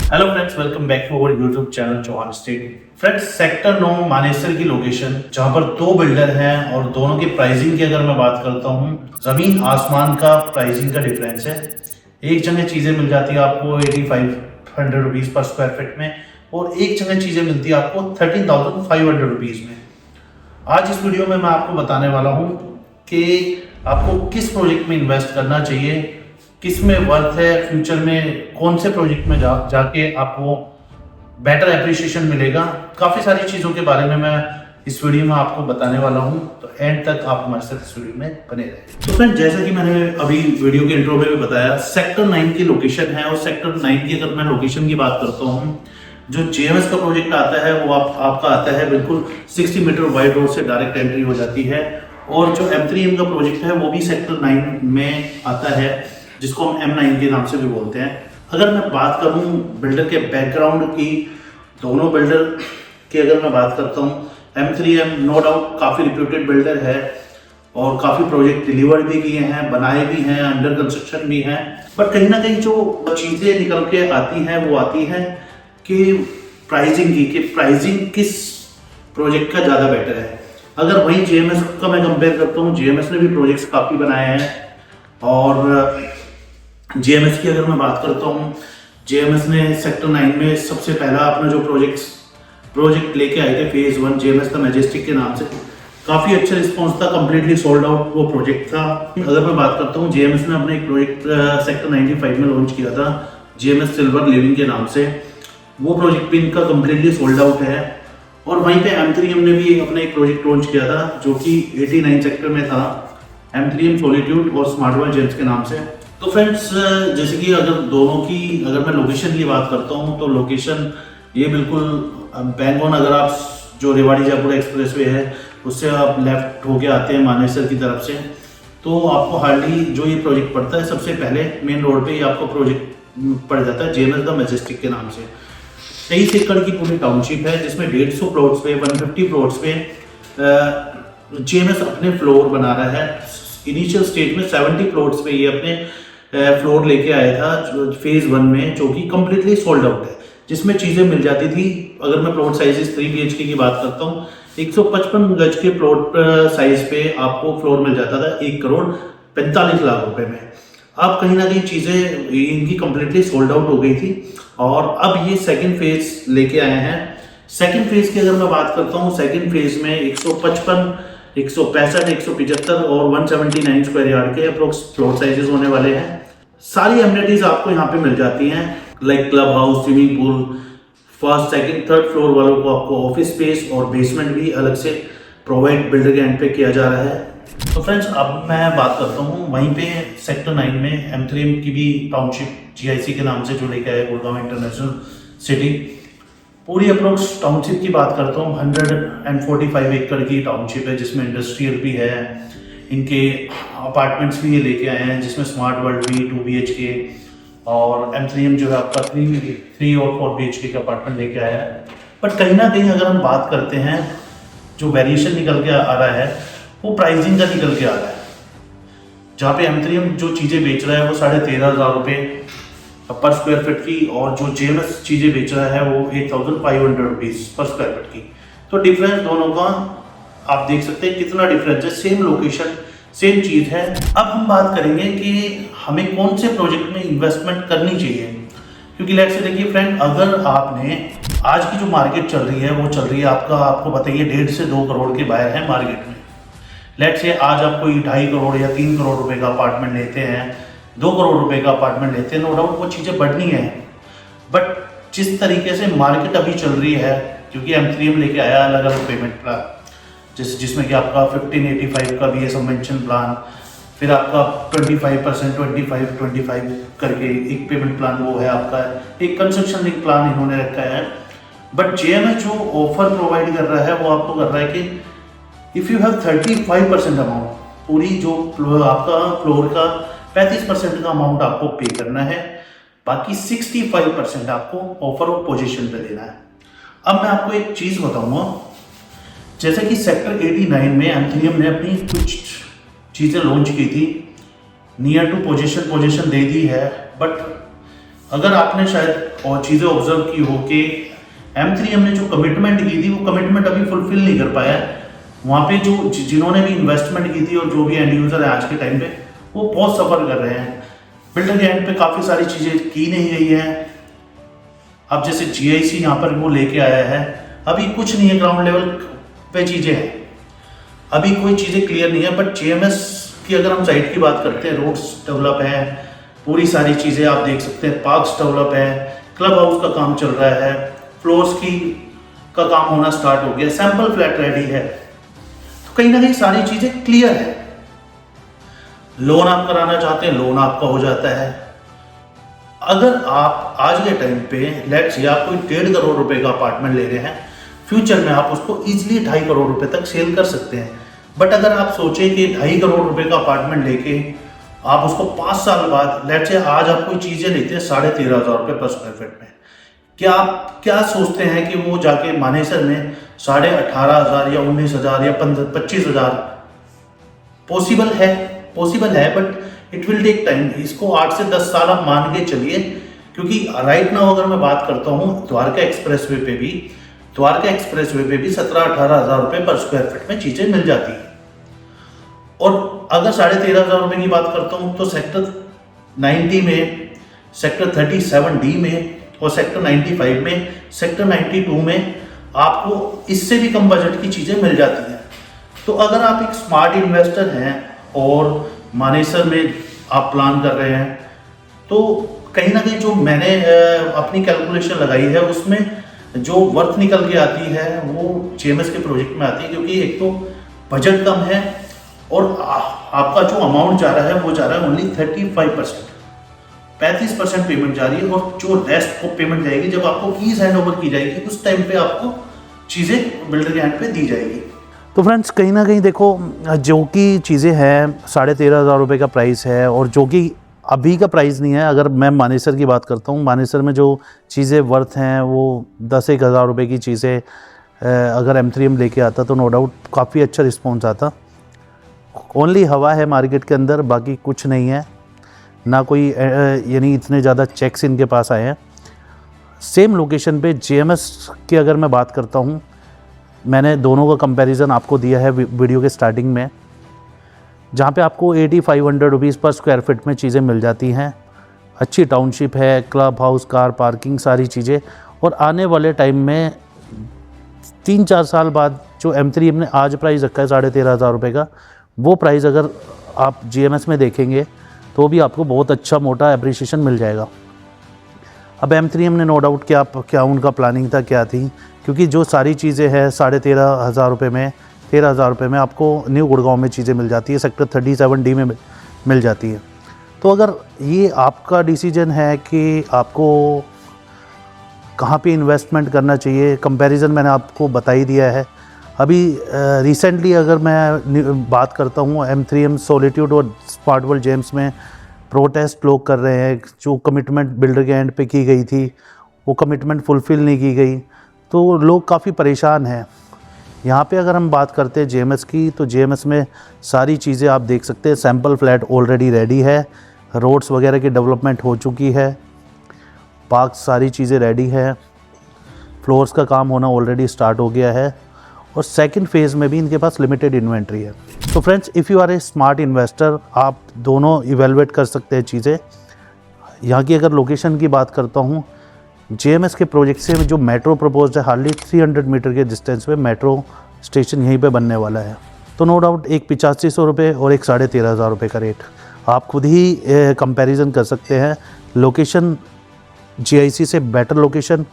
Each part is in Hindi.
Hello friends, welcome back to our YouTube channel Chauhan state. Friends, sector 9 Manesar की लोकेशन, जहां पर दो बिल्डर हैं और दोनों की प्राइसिंग की अगर मैं बात करता हूं, जमीन आसमान का प्राइसिंग का डिफरेंस है। एक जगह चीजें मिल जाती है आपको 8500 रुपीज पर स्क्वायर फीट में, और एक जगह चीजें मिलती है आपको 13,500 रुपीज में। आज इस वीडियो में मैं आपको बताने वाला हूं कि आपको किस प्रोजेक्ट में इन्वेस्ट करना चाहिए, किस में वर्थ है, फ्यूचर में कौन से प्रोजेक्ट में जाके आपको बेटर एप्रिसिएशन मिलेगा। काफ़ी सारी चीज़ों के बारे में मैं इस वीडियो में आपको बताने वाला हूं, तो एंड तक आप हमारे साथ इस वीडियो में बने रहें। तो फ्रेंड, जैसा कि मैंने अभी वीडियो के इंट्रो में भी बताया, सेक्टर 9 की लोकेशन है, और सेक्टर 9 की अगर मैं लोकेशन की बात करता हूँ, जो जेएमएस का प्रोजेक्ट आता है वो आपका आता है बिल्कुल 60 मीटर वाइड रोड से डायरेक्ट एंट्री हो जाती है। और जो M3M का प्रोजेक्ट है वो भी सेक्टर 9 में आता है, जिसको हम M9 के नाम से भी बोलते हैं। अगर मैं बात करूं बिल्डर के बैकग्राउंड की, दोनों बिल्डर की अगर मैं बात करता हूं, M3M नो डाउट काफ़ी रिप्यूटेड बिल्डर है और काफ़ी प्रोजेक्ट डिलीवर भी किए हैं, बनाए भी हैं, अंडर कंस्ट्रक्शन भी हैं। बट कहीं ना कहीं जो चीज़ें निकल के आती हैं वो आती हैं कि प्राइसिंग की, कि प्राइसिंग किस प्रोजेक्ट का ज़्यादा बेटर है। अगर वहीं जेएमएस का मैं कंपेयर करता हूँ, जेएमएस ने भी प्रोजेक्ट्स काफ़ी बनाए हैं, और जेएमएस की अगर मैं बात करता हूँ, जेएमएस ने सेक्टर 9 में सबसे पहला अपना जो प्रोजेक्ट लेके आए थे फेज 1 जेएमएस का मैजेस्टिक के नाम से। काफ़ी अच्छा रिस्पॉन्स था, कंप्लीटली सोल्ड आउट वो प्रोजेक्ट था। अगर मैं बात करता हूँ, जेएमएस ने अपना एक प्रोजेक्ट सेक्टर 95 में लॉन्च किया था, जेएमएस सिल्वर लिविंग के नाम से। वो प्रोजेक्ट भी इनका कंप्लीटली सोल्ड आउट है। और वहीं पे M3M ने भी अपना एक प्रोजेक्ट लॉन्च किया था जो कि 89 सेक्टर में था, M3M सॉलिट्यूड और स्मार्ट वर्ल्ड जेम्स के नाम से। तो फ्रेंड्स, जैसे कि अगर दोनों की अगर मैं लोकेशन की बात करता हूँ, तो लोकेशन ये बिल्कुल बैंग ऑन। अगर आप जो रेवाड़ी जयपुर एक्सप्रेसवे है उससे आप लेफ्ट होके आते हैं मानेसर की तरफ से, तो आपको हार्डली जो ये प्रोजेक्ट पड़ता है, सबसे पहले मेन रोड पे ही आपको प्रोजेक्ट पड़ जाता है जेएमएस द मैजेस्टिक के नाम से। 23 एकड़ की पूरी टाउनशिप है, जिसमें 150 प्लॉट्स पे 150 प्लॉट्स पे जेएमएस अपने फ्लोर बना रहा है। इनिशियल स्टेज में 70 प्लॉट्स पे ये अपने फ्लोर लेके आया था फेज 1 में, जो कि कम्प्लीटली सोल्ड आउट है, जिसमें चीज़ें मिल जाती थी। अगर मैं प्लॉट साइजेस 3 BHK की बात करता हूँ, 155 गज के प्लॉट साइज पे आपको फ्लोर मिल जाता था 1,45,00,000 रुपए में। अब कहीं ना कहीं चीज़ें इनकी कम्प्लीटली सोल्ड आउट हो गई थी, और अब ये सेकंड फेज लेके आए हैं। सेकंड फेज की अगर मैं बात करता हूँ, सेकंड फेज में 155, 165, 175 और 179 स्क्वायर यार्ड के अप्रोक्स फ्लोर साइजेस होने वाले हैं। सारी एमिनिटीज आपको यहाँ पे मिल जाती हैं, like club house, swimming pool. First, second, third floor वालों को आपको ऑफिस स्पेस और बेसमेंट भी अलग से प्रोवाइड बिल्डर के एंड पे किया जा रहा है। तो फ्रेंड्स, अब मैं बात करता हूँ वहीं पे सेक्टर 9 में M3M की भी टाउनशिप GIC के नाम से जो लेके आया, गुड़गांव इंटरनेशनल सिटी। पूरी अप्रोक्स टाउनशिप की बात करता हूँ, 145 एकड़ की टाउनशिप है, जिसमें इंडस्ट्रियल भी है, इनके अपार्टमेंट्स भी ये लेके आए हैं, जिसमें स्मार्ट वर्ल्ड भी 2 BHK, और M3M जो है आपका 3 और 4 BHK का अपार्टमेंट लेके आया है। बट कहीं ना कहीं अगर हम बात करते हैं, जो वेरिएशन निकल के आ रहा है वो प्राइसिंग का निकल के आ रहा है। जहाँ पे M3M जो चीज़ें बेच रहा है वो 13,500 रुपये पर स्क्वायर फीट की, और जो जेएमएस चीज़ें बेच रहा है वो 8,500 रुपीज़ पर स्क्वायर फीट की। तो डिफरेंस दोनों का आप देख सकते हैं कितना डिफरेंस है। सेम लोकेशन, सेम चीज़ है। अब हम बात करेंगे कि हमें कौन से प्रोजेक्ट में इन्वेस्टमेंट करनी चाहिए, क्योंकि लेट्स से देखिए फ्रेंड, अगर आपने आज की जो मार्केट चल रही है वो चल रही है आपको बताइए 1.5 से 2 करोड़ के बायर हैं मार्केट में। लेट्स से आज आप कोई 2.5 करोड़ या 3 करोड़ रुपए का अपार्टमेंट लेते हैं, 2 करोड़ रुपए का अपार्टमेंट लेते हैं, नो डाउट वो चीज़ें बढ़नी है। बट जिस तरीके से मार्केट अभी चल रही है, क्योंकि M3M लेके आया अलग अलग पेमेंट प्लान, जिसमें कि आपका 1585 का BA सबवेंशन प्लान, फिर आपका 25%, 25 करके एक पेमेंट प्लान वो है आपका, एक कंस्ट्रक्शन लिंक प्लान इन्होंने रखा है। बट जेएमएस जो ऑफर प्रोवाइड कर रहा है वो आपको कर रहा है कि इफ़ यू हैव 35% अमाउंट, पूरी जो आपका फ्लोर का 35% का अमाउंट आपको पे करना है, बाकी 65% आपको ऑफर ऑफ पोजीशन पे देना है। अब मैं आपको एक चीज़ बताऊंगा, जैसे कि सेक्टर 89 में M3M ने अपनी कुछ चीज़ें लॉन्च की थी, नियर टू पोजीशन दे दी है, बट अगर आपने शायद और चीज़ें ऑब्जर्व की हो कि M3M ने जो कमिटमेंट की थी वो कमिटमेंट अभी फुलफिल नहीं कर पाया है। वहाँ पे जो जिन्होंने भी इन्वेस्टमेंट की थी और जो भी एंड यूज़र है आज के टाइम पे वो बहुत सफ़र कर रहे हैं। बिल्डर के एंड पे काफ़ी सारी चीज़ें की नहीं गई हैं। अब जैसे GIC यहाँ पर वो लेके आया है, अभी कुछ नहीं है, ग्राउंड लेवल पे चीज़ें हैं, अभी कोई चीज़ें क्लियर नहीं है। बट GMS की अगर हम साइड की बात करते हैं, रोड्स डेवलप है, पूरी सारी चीज़ें आप देख सकते हैं, पार्क्स डेवलप है, क्लब हाउस का काम चल रहा है, फ्लोर्स का काम होना स्टार्ट हो गया, सैंपल फ्लैट रेडी है। तो कहीं ना कहीं सारी चीज़ें क्लियर है। लोन आप कराना चाहते हैं, लोन आपका हो जाता है। अगर आप आज के टाइम पे लेट्स से आप कोई 1.5 करोड़ रुपए का अपार्टमेंट ले रहे हैं, फ्यूचर में आप उसको इजीली 2.5 करोड़ रुपए तक सेल कर सकते हैं। बट अगर आप सोचें कि 2.5 करोड़ रुपए का अपार्टमेंट लेके आप उसको 5 साल बाद, लेट्स से आज आप कोई चीज़ें लेते हैं 13,500 रुपये पर स्क्वायर फीट में, क्या आप क्या सोचते हैं कि वो जाके मानेसर में 18,500 या 19,000 या 25,000 पॉसिबल है? पॉसिबल है, but it will take time. इसको 8 से 10 साल आप मान के चलिए, क्योंकि राइट नाउ अगर मैं बात करता हूँ द्वारका एक्सप्रेसवे पे भी 17-18 हज़ार रुपये पर स्क्वायर फीट में चीज़ें मिल जाती हैं। और अगर 13,500 रुपये की बात करता हूँ तो सेक्टर 90 में, सेक्टर 37D में और सेक्टर 95 में, सेक्टर 92 में आपको इससे भी कम बजट की चीज़ें मिल जाती हैं। तो अगर आप एक स्मार्ट इन्वेस्टर हैं और मानेसर में आप प्लान कर रहे हैं, तो कहीं ना कहीं जो मैंने अपनी कैलकुलेशन लगाई है उसमें जो वर्थ निकल के आती है वो GMS के प्रोजेक्ट में आती है, क्योंकि एक तो बजट कम है और आपका जो अमाउंट जा रहा है वो जा रहा है ओनली 35%, 35% पेमेंट जा रही है। और जो रेस्ट को पेमेंट जाएगी जब आपको कीज हैंड ओवर की जाएगी, उस टाइम पे आपको चीज़ें बिल्डर के हैंड पे दी जाएगी। तो फ्रेंड्स कहीं ना कहीं देखो, जो कि चीज़ें हैं 13,500 रुपये का प्राइस है और जो कि अभी का प्राइस नहीं है। अगर मैं मानेसर की बात करता हूँ, मानेसर में जो चीज़ें वर्थ हैं वो 10-1 हज़ार रुपये की चीज़ें अगर M3M लेके आता तो नो डाउट काफ़ी अच्छा रिस्पॉन्स आता। ओनली हवा है मार्केट के अंदर, बाकी कुछ नहीं है, ना कोई यानी इतने ज़्यादा चेक्स इनके पास आए हैं। सेम लोकेशन पे GMS की अगर मैं बात करता हूँ, मैंने दोनों का कंपैरिजन आपको दिया है वीडियो के स्टार्टिंग में, जहाँ पे आपको 8,500 रुपीज़ पर स्क्वायर फीट में चीज़ें मिल जाती हैं। अच्छी टाउनशिप है, क्लब हाउस, कार पार्किंग, सारी चीज़ें। और आने वाले टाइम में 3-4 साल बाद जो M3M ने आज प्राइस रखा है 13,500 रुपये का, वो प्राइस अगर आप GMS में देखेंगे तो भी आपको बहुत अच्छा मोटा एप्रिसिएशन मिल जाएगा। अब M3M ने नो डाउट क्या उनका प्लानिंग था, क्या थी, क्योंकि जो सारी चीज़ें हैं 13,500 रुपये में, 13,000 रुपये में आपको न्यू गुड़गांव में चीज़ें मिल जाती है, सेक्टर 37D में मिल जाती है। तो अगर ये आपका डिसीजन है कि आपको कहाँ पे इन्वेस्टमेंट करना चाहिए, कंपैरिजन मैंने आपको बता ही दिया है। अभी रिसेंटली अगर मैं बात करता हूँ M3M सॉलिट्यूड और स्मार्ट वर्ल्ड जेम्स में प्रोटेस्ट लोग कर रहे हैं। जो कमिटमेंट बिल्डर के एंड पे की गई थी वो कमिटमेंट फुलफ़िल नहीं की गई, तो लोग काफ़ी परेशान हैं। यहाँ पे अगर हम बात करते हैं GMS की, तो GMS में सारी चीज़ें आप देख सकते हैं। सैम्पल फ्लैट ऑलरेडी रेडी है, रोड्स वगैरह की डेवलपमेंट हो चुकी है, पार्क सारी चीज़ें रेडी है, फ्लोर्स का काम होना ऑलरेडी स्टार्ट हो गया है और सेकंड फेज़ में भी इनके पास लिमिटेड इन्वेंट्री है। तो friends, if you are a smart investor, आप दोनों इवेलुएट कर सकते हैं चीज़ें। यहाँ की अगर लोकेशन की बात करता हूँ, GMS के प्रोजेक्ट से जो मेट्रो प्रपोज्ड है, हार्डली 300 मीटर के डिस्टेंस पे मेट्रो स्टेशन यहीं पे बनने वाला है। तो नो डाउट एक 8500 रुपये और एक 13,500 रुपये का रेट आप खुद ही कंपैरिजन कर सकते हैं। लोकेशन GIC से बेटर लोकेशन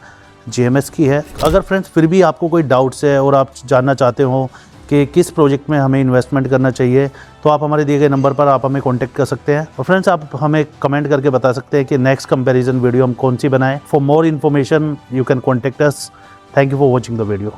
GMS की है। अगर फ्रेंड्स फिर भी आपको कोई डाउट्स है और आप जानना चाहते हो कि किस प्रोजेक्ट में हमें इन्वेस्टमेंट करना चाहिए, तो आप हमारे दिए गए नंबर पर आप हमें कांटेक्ट कर सकते हैं। और फ्रेंड्स, आप हमें कमेंट करके बता सकते हैं कि नेक्स्ट कंपैरिजन वीडियो हम कौन सी बनाएं। For more information you can contact us. Thank you for watching the video.